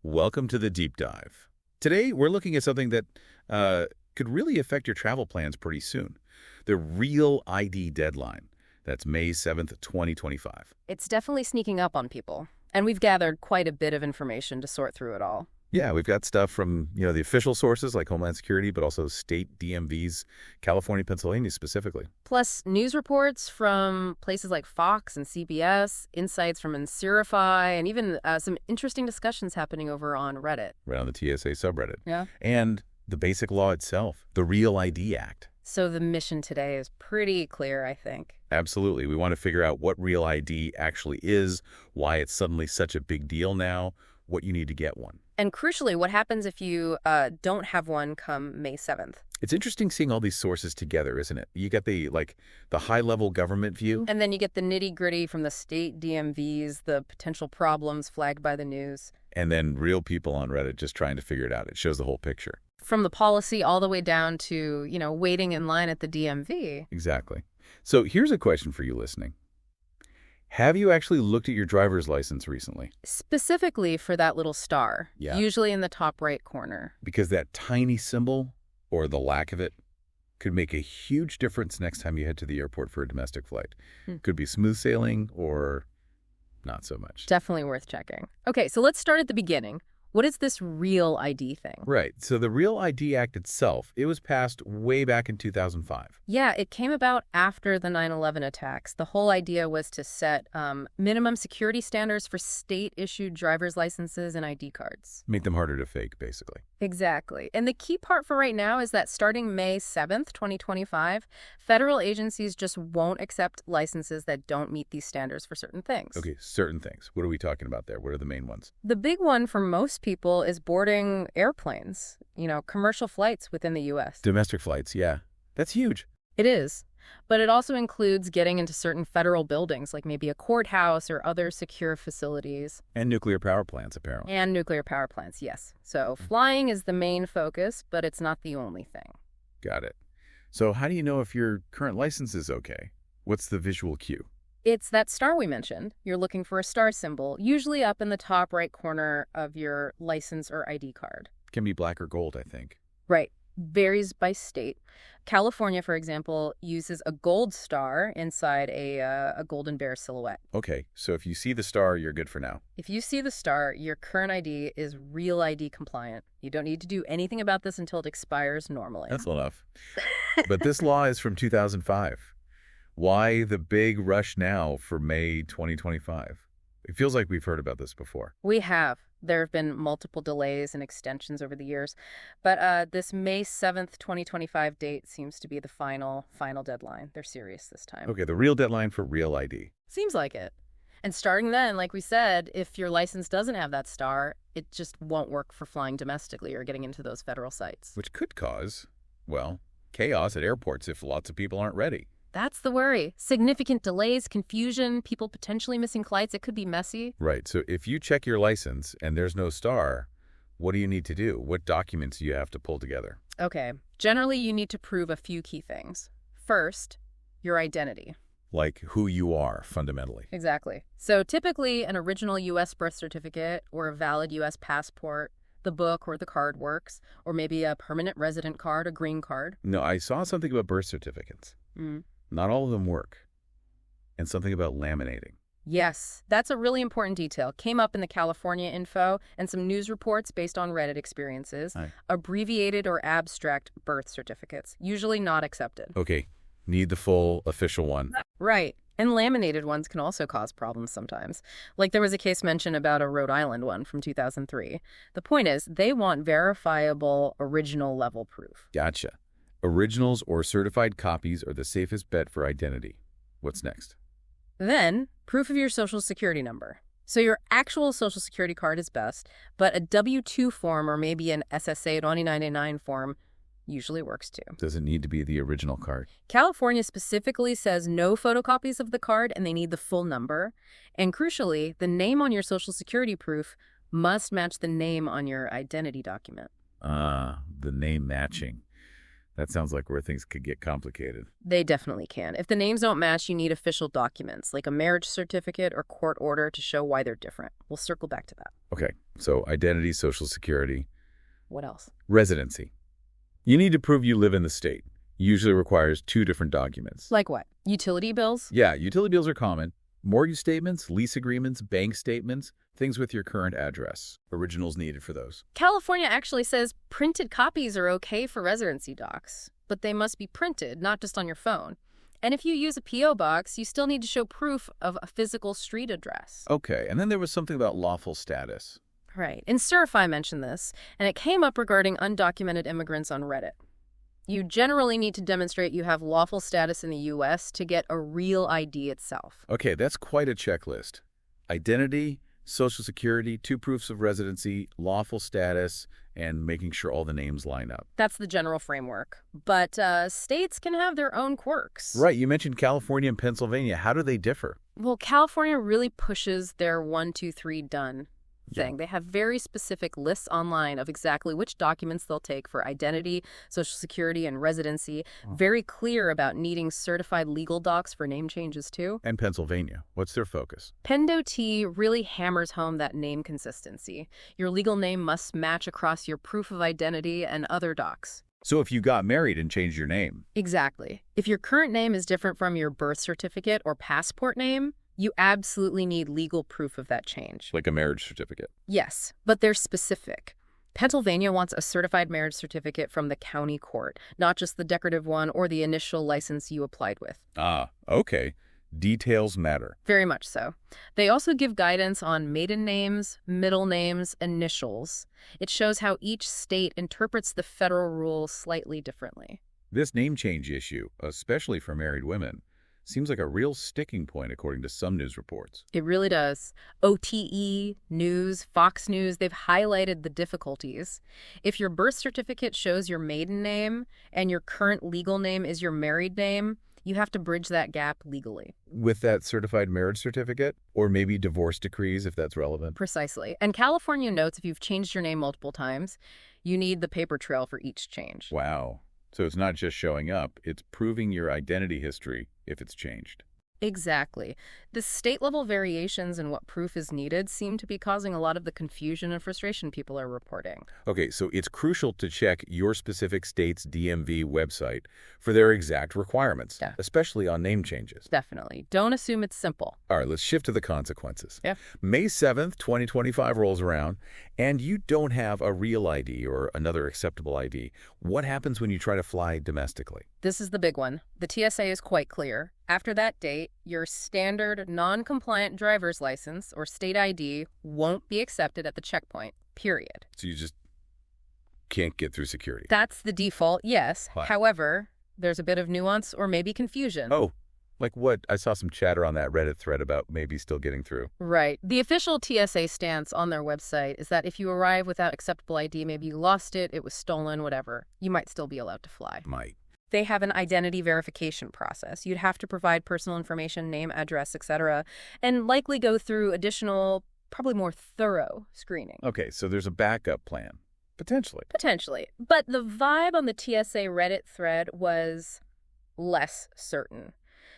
Welcome to the deep dive. Today, we're looking at something that could really affect your travel plans pretty soon. The real ID deadline. That's May 7th, 2025. It's definitely sneaking up on people, and we've gathered quite a bit of information to sort through it all. Yeah, we've got stuff from, the official sources like Homeland Security, but also state DMVs, California, Pennsylvania specifically. Plus, news reports from places like Fox and CBS, insights from Insurify, and even some interesting discussions happening over on Reddit. Right on the TSA subreddit. Yeah. And the basic law itself, the Real ID Act. So the mission today is pretty clear, I think. Absolutely. We want to figure out what Real ID actually is, why it's suddenly such a big deal now, what you need to get one. And crucially, what happens if you don't have one come May 7th? It's interesting seeing all these sources together, isn't it? You get the high-level government view. And then you get the nitty-gritty from the state DMVs, the potential problems flagged by the news. And then real people on Reddit just trying to figure it out. It shows the whole picture. From the policy all the way down to, waiting in line at the DMV. Exactly. So here's a question for you listening. Have you actually looked at your driver's license recently? Specifically for that little star, Yeah. usually in the top right corner. Because that tiny symbol, or the lack of it, could make a huge difference next time you head to the airport for a domestic flight. Could be smooth sailing or not so much. Definitely worth checking. Okay, so let's start at the beginning. What is this Real ID thing? Right. So the Real ID Act itself, it was passed way back in 2005. Yeah, it came about after the 9/11 attacks. The whole idea was to set minimum security standards for state-issued driver's licenses and ID cards. Make them harder to fake, basically. Exactly. And the key part for right now is that starting May 7th, 2025, federal agencies just won't accept licenses that don't meet these standards for certain things. Okay, certain things. What are we talking about there? What are the main ones? The big one for most people is boarding airplanes, commercial flights within the U.S. Domestic flights, yeah. That's huge. It is. But it also includes getting into certain federal buildings, like maybe a courthouse or other secure facilities. And nuclear power plants, apparently. And nuclear power plants, yes. So flying is the main focus, but it's not the only thing. Got it. So how do you know if your current license is okay? What's the visual cue? It's that star we mentioned. You're looking for a star symbol, usually up in the top right corner of your license or ID card. Can be black or gold, I think. Right. Varies by state. California, for example, uses a gold star inside a golden bear silhouette. Okay, so if you see the star, you're good for now. If you see the star, your current ID is Real ID compliant. You don't need to do anything about this until it expires normally. That's enough. But this law is from 2005. Why the big rush now for May 2025? It feels like we've heard about this before. We have. There have been multiple delays and extensions over the years. But this May 7th, 2025 date seems to be the final deadline. They're serious this time. Okay, the real deadline for Real ID. Seems like it. And starting then, like we said, if your license doesn't have that star, it just won't work for flying domestically or getting into those federal sites. Which could cause, chaos at airports if lots of people aren't ready. That's the worry. Significant delays, confusion, people potentially missing flights. It could be messy. Right. So if you check your license and there's no star, what do you need to do? What documents do you have to pull together? Okay. Generally, you need to prove a few key things. First, your identity. Like who you are, fundamentally. Exactly. So typically, an original U.S. birth certificate or a valid U.S. passport, the book or the card works, or maybe a permanent resident card, a green card. No, I saw something about birth certificates. Not all of them work. And something about laminating. Yes, that's a really important detail. Came up in the California info and some news reports based on Reddit experiences. Abbreviated or abstract birth certificates, usually not accepted. Okay, need the full official one. Right. And laminated ones can also cause problems sometimes. Like there was a case mentioned about a Rhode Island one from 2003. The point is, they want verifiable original level proof. Gotcha. Originals or certified copies are the safest bet for identity. What's next? Then, proof of your social security number. So your actual social security card is best, but a W-2 form or maybe an SSA 2999 form usually works too. Does it need to be the original card? California specifically says no photocopies of the card and they need the full number. And crucially, the name on your social security proof must match the name on your identity document. The name matching. That sounds like where things could get complicated. They definitely can. If the names don't match, you need official documents, like a marriage certificate or court order to show why they're different. We'll circle back to that. Okay, so identity, social security, What else? residency. You need to prove you live in the state. Usually requires 2 different documents. Like what? Utility bills? Yeah, utility bills are common. Mortgage statements, lease agreements, bank statements, things with your current address. Originals needed for those. California actually says printed copies are okay for residency docs, but they must be printed, not just on your phone. And if you use a P.O. box, you still need to show proof of a physical street address. Okay, and then there was something about lawful status. Right. And Surify mentioned this, and it came up regarding undocumented immigrants on Reddit. You generally need to demonstrate you have lawful status in the U.S. to get a real ID itself. Okay, that's quite a checklist. Identity, social security, 2 proofs of residency, lawful status, and making sure all the names line up. That's the general framework. But states can have their own quirks. Right, you mentioned California and Pennsylvania. How do they differ? Well, California really pushes their 1, 2, 3 done thing. Yeah. They have very specific lists online of exactly which documents they'll take for identity, social security, and residency. Very clear about needing certified legal docs for name changes, too. And Pennsylvania, what's their focus? Pendo T really hammers home that name consistency. Your legal name must match across your proof of identity and other docs. So if you got married and changed your name. Exactly. If your current name is different from your birth certificate or passport name, you absolutely need legal proof of that change. Like a marriage certificate. Yes, but they're specific. Pennsylvania wants a certified marriage certificate from the county court, not just the decorative one or the initial license you applied with. Ah, okay. Details matter. Very much so. They also give guidance on maiden names, middle names, initials. It shows how each state interprets the federal rule slightly differently. This name change issue, especially for married women, seems like a real sticking point according to some news reports. It really does. OTE, News, Fox News, they've highlighted the difficulties. If your birth certificate shows your maiden name and your current legal name is your married name, you have to bridge that gap legally. With that certified marriage certificate? Or maybe divorce decrees, if that's relevant? Precisely. And California notes if you've changed your name multiple times, you need the paper trail for each change. Wow. So it's not just showing up, it's proving your identity history if it's changed. Exactly. The state-level variations in what proof is needed seem to be causing a lot of the confusion and frustration people are reporting. Okay, so it's crucial to check your specific state's DMV website for their exact requirements, Yeah. especially on name changes. Definitely. Don't assume it's simple. All right, let's shift to the consequences. Yeah. May 7th, 2025 rolls around, and you don't have a real ID or another acceptable ID. What happens when you try to fly domestically? This is the big one. The TSA is quite clear. After that date, your standard non-compliant driver's license or state ID won't be accepted at the checkpoint, period. So you just can't get through security. That's the default, yes. Right. However, there's a bit of nuance or maybe confusion. Oh, like what? I saw some chatter on that Reddit thread about maybe still getting through. Right. The official TSA stance on their website is that if you arrive without acceptable ID, maybe you lost it, it was stolen, whatever, you might still be allowed to fly. Might. They have an identity verification process. You'd have to provide personal information, name, address, etc., and likely go through additional, probably more thorough screening. Okay, so there's a backup plan. Potentially. Potentially. But the vibe on the TSA Reddit thread was less certain.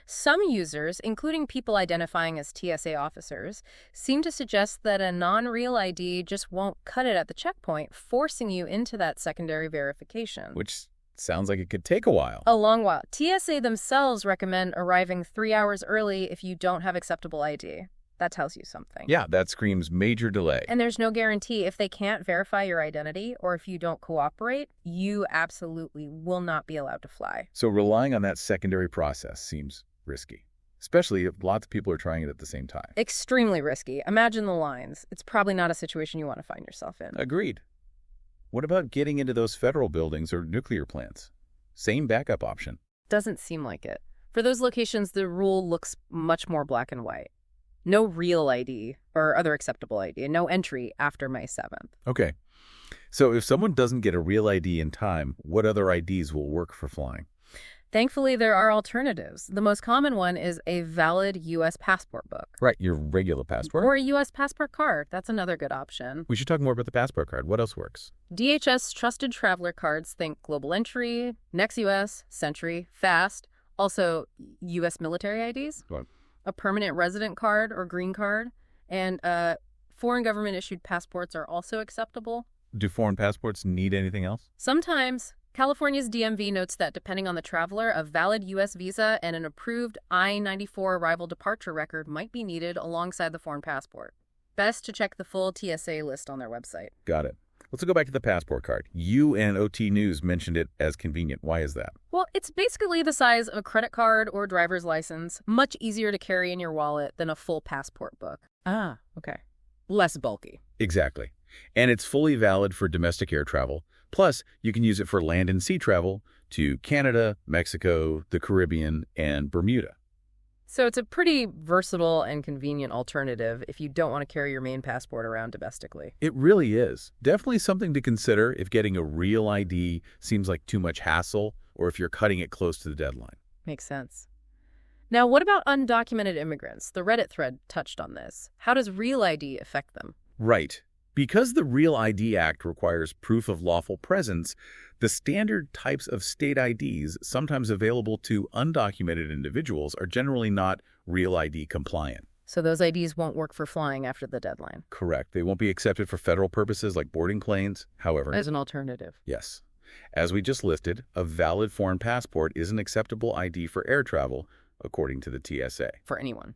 Some users, including people identifying as TSA officers, seem to suggest that a non-real ID just won't cut it at the checkpoint, forcing you into that secondary verification. Which sounds like it could take a while. A long while. TSA themselves recommend arriving 3 hours early if you don't have acceptable ID. That tells you something. Yeah, that screams major delay. And there's no guarantee. If they can't verify your identity or if you don't cooperate, you absolutely will not be allowed to fly. So relying on that secondary process seems risky, especially if lots of people are trying it at the same time. Extremely risky. Imagine the lines. It's probably not a situation you want to find yourself in. Agreed. What about getting into those federal buildings or nuclear plants? Same backup option. Doesn't seem like it. For those locations, the rule looks much more black and white. No real ID or other acceptable ID, and no entry after May 7th. Okay. So if someone doesn't get a real ID in time, what other IDs will work for flying? Thankfully, there are alternatives. The most common one is a valid U.S. passport book. Right, your regular passport. Or a U.S. passport card. That's another good option. We should talk more about the passport card. What else works? DHS Trusted Traveler cards, think Global Entry, NEXUS, SENTRI, FAST, also U.S. military IDs, What? a permanent resident card or green card, and foreign government-issued passports are also acceptable. Do foreign passports need anything else? Sometimes. California's DMV notes that depending on the traveler, a valid U.S. visa and an approved I-94 arrival departure record might be needed alongside the foreign passport. Best to check the full TSA list on their website. Got it. Let's go back to the passport card. You and OT News mentioned it as convenient. Why is that? Well, it's basically the size of a credit card or driver's license, much easier to carry in your wallet than a full passport book. Ah, okay. Less bulky. Exactly. And it's fully valid for domestic air travel. Plus, you can use it for land and sea travel to Canada, Mexico, the Caribbean, and Bermuda. So it's a pretty versatile and convenient alternative if you don't want to carry your main passport around domestically. It really is. Definitely something to consider if getting a real ID seems like too much hassle or if you're cutting it close to the deadline. Makes sense. Now, what about undocumented immigrants? The Reddit thread touched on this. How does Real ID affect them? Right. Because the Real ID Act requires proof of lawful presence, the standard types of state IDs sometimes available to undocumented individuals are generally not Real ID compliant. So those IDs won't work for flying after the deadline. Correct. They won't be accepted for federal purposes like boarding planes. However, As an alternative. yes. As we just listed, a valid foreign passport is an acceptable ID for air travel, according to the TSA, For anyone.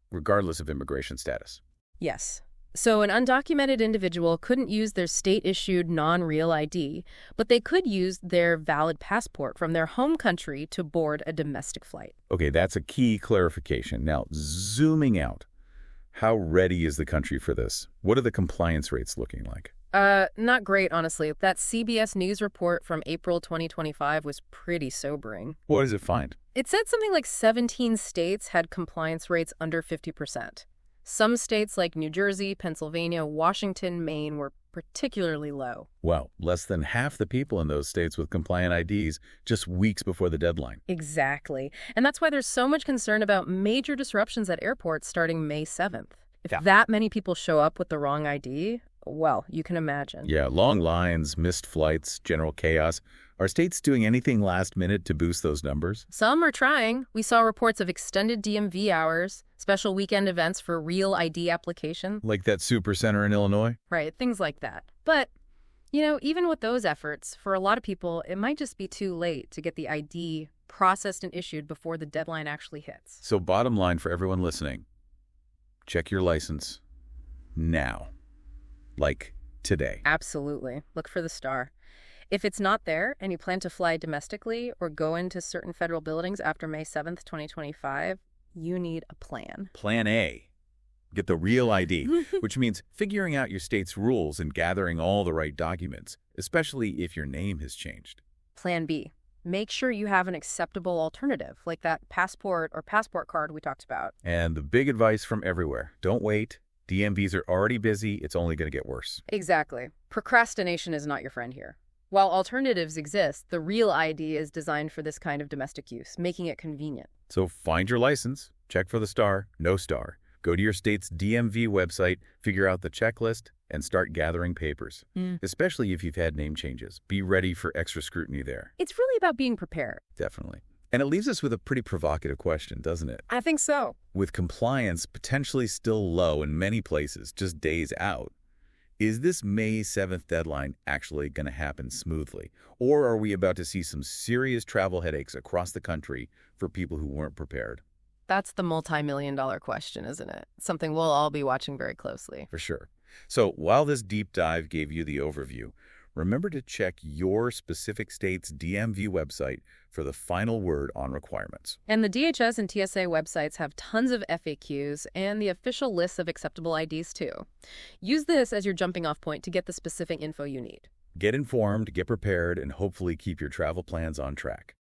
regardless of immigration status. Yes. So an undocumented individual couldn't use their state-issued non-real ID, but they could use their valid passport from their home country to board a domestic flight. Okay, that's a key clarification. Now, zooming out, how ready is the country for this? What are the compliance rates looking like? Not great, honestly. That CBS News report from April 2025 was pretty sobering. What does it find? It said something like 17 states had compliance rates under 50%. Some states like New Jersey, Pennsylvania, Washington, Maine were particularly low. Well, less than half the people in those states with compliant IDs just weeks before the deadline. Exactly. And that's why there's so much concern about major disruptions at airports starting May 7th. If that many people show up with the wrong ID, well, you can imagine. Yeah, long lines, missed flights, general chaos. Are states doing anything last minute to boost those numbers? Some are trying. We saw reports of extended DMV hours, special weekend events for Real ID application. Like that super center in Illinois? Right, things like that. But, even with those efforts, for a lot of people, it might just be too late to get the ID processed and issued before the deadline actually hits. So bottom line for everyone listening, check your license now. Like today. Absolutely. Look for the star. If it's not there and you plan to fly domestically or go into certain federal buildings after May 7th, 2025, you need a plan. Plan A. Get the real ID, which means figuring out your state's rules and gathering all the right documents, especially if your name has changed. Plan B. Make sure you have an acceptable alternative, like that passport or passport card we talked about. And the big advice from everywhere, don't wait. DMVs are already busy. It's only going to get worse. Exactly. Procrastination is not your friend here. While alternatives exist, the Real ID is designed for this kind of domestic use, making it convenient. So find your license, check for the star, no star. Go to your state's DMV website, figure out the checklist, and start gathering papers. Especially if you've had name changes. Be ready for extra scrutiny there. It's really about being prepared. Definitely. And it leaves us with a pretty provocative question, doesn't it? I think so. With compliance potentially still low in many places, just days out, is this May 7th deadline actually going to happen smoothly? Or are we about to see some serious travel headaches across the country for people who weren't prepared? That's the multi-million-dollar question, isn't it? Something we'll all be watching very closely. For sure. So while this deep dive gave you the overview, remember to check your specific state's DMV website for the final word on requirements. And the DHS and TSA websites have tons of FAQs and the official lists of acceptable IDs too. Use this as your jumping off point to get the specific info you need. Get informed, get prepared, and hopefully keep your travel plans on track.